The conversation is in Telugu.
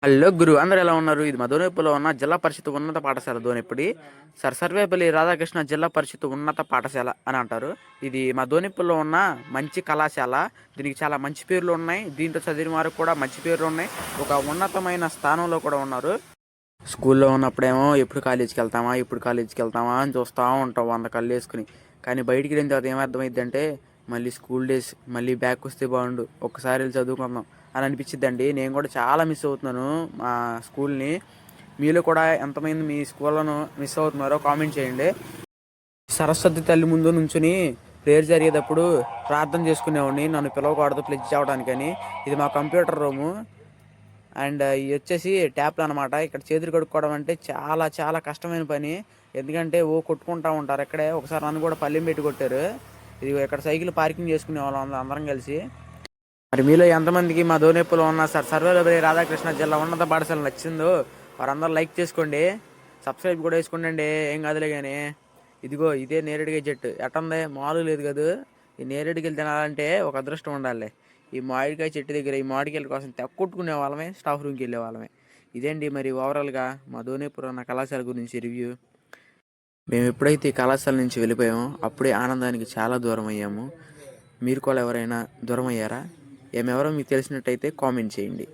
హలో గురు, అందరు ఎలా ఉన్నారు? ఇది మా దోనేపల్లిలో ఉన్న జిల్లా పరిషత్ ఉన్నత పాఠశాల దోనేపల్లి. సర్వేపల్లి రాధాకృష్ణ జిల్లా పరిషత్ ఉన్నత పాఠశాల అని అంటారు. ఇది మా దోనేపల్లిలో ఉన్న మంచి కళాశాల. దీనికి చాలా మంచి పేర్లు ఉన్నాయి. దీంట్లో చదివిన వారికి కూడా మంచి పేర్లు ఉన్నాయి. ఒక ఉన్నతమైన స్థానంలో కూడా ఉన్నారు. స్కూల్లో ఉన్నప్పుడేమో ఎప్పుడు కాలేజీకి వెళ్తామా అని చూస్తూ ఉంటాం 100 కళ్ళు వేసుకుని. కానీ బయటికి వెళ్ళిన తర్వాత ఏమర్థమైంది అంటే, మళ్ళీ స్కూల్ డేస్ మళ్ళీ బ్యాక్ వస్తే బాగుండు, ఒక్కసారి వెళ్ళి చదువుకుందాం అని అనిపించిద్దండి. నేను కూడా చాలా మిస్ అవుతున్నాను మా స్కూల్ని. మీలో కూడా ఎంతమంది మీ స్కూళ్ళను మిస్ అవుతున్నారో కామెంట్ చేయండి. సరస్వతి తల్లి ముందు నుంచుని ప్రేయర్ జరిగేటప్పుడు ప్రార్థన చేసుకునేవాడిని, నన్ను పిలవకూడదు ప్లెడ్జ్ అవ్వడానికని. ఇది మా కంప్యూటర్ రూము. అండ్ ఇవి వచ్చేసి ట్యాప్లు అనమాట. ఇక్కడ చేతులు కడుక్కోవడం అంటే చాలా చాలా కష్టమైన పని. ఎందుకంటే కొట్టుకుంటూ ఉంటారు. ఇక్కడే ఒకసారి నన్ను కూడా పల్లెం పెట్టి కొట్టారు. ఇది ఇక్కడ సైకిల్ పార్కింగ్ చేసుకునే వాళ్ళం అందరం కలిసి. మరి మీలో ఎంతమందికి మా దోనేపల్లిలో ఉన్న సర్వేపల్లి రాధాకృష్ణ జిల్లా ఉన్నత పాఠశాల నచ్చిందో వారందరూ లైక్ చేసుకోండి, సబ్స్క్రైబ్ కూడా వేసుకోండి. ఏం కాదులే కానీ. ఇదిగో ఇదే నేరేడుకాయ చెట్టు ఎట్టుంది, మామూలు లేదు కదా. ఈ నేరేడుకాయలు తినాలంటే ఒక అదృష్టం ఉండాలి. ఈ మామిడికాయ చెట్టు దగ్గర ఈ మామిడికాయల కోసం తెక్కొట్టుకునే వాళ్ళమే, స్టాఫ్ రూమ్కి వెళ్ళే వాళ్ళమే. ఇదేంటి మరి ఓవరాల్గా మా దోనేపల్లి ఉన్న కళాశాల గురించి రివ్యూ. మేము ఎప్పుడైతే ఈ కళాశాల నుంచి వెళ్ళిపోయామో అప్పుడే ఆనందానికి చాలా దూరం అయ్యాము. మీరు కూడా ఎవరైనా దూరం అయ్యారా? ఏమెవరో మీకు తెలిసినట్టయితే కామెంట్ చేయండి.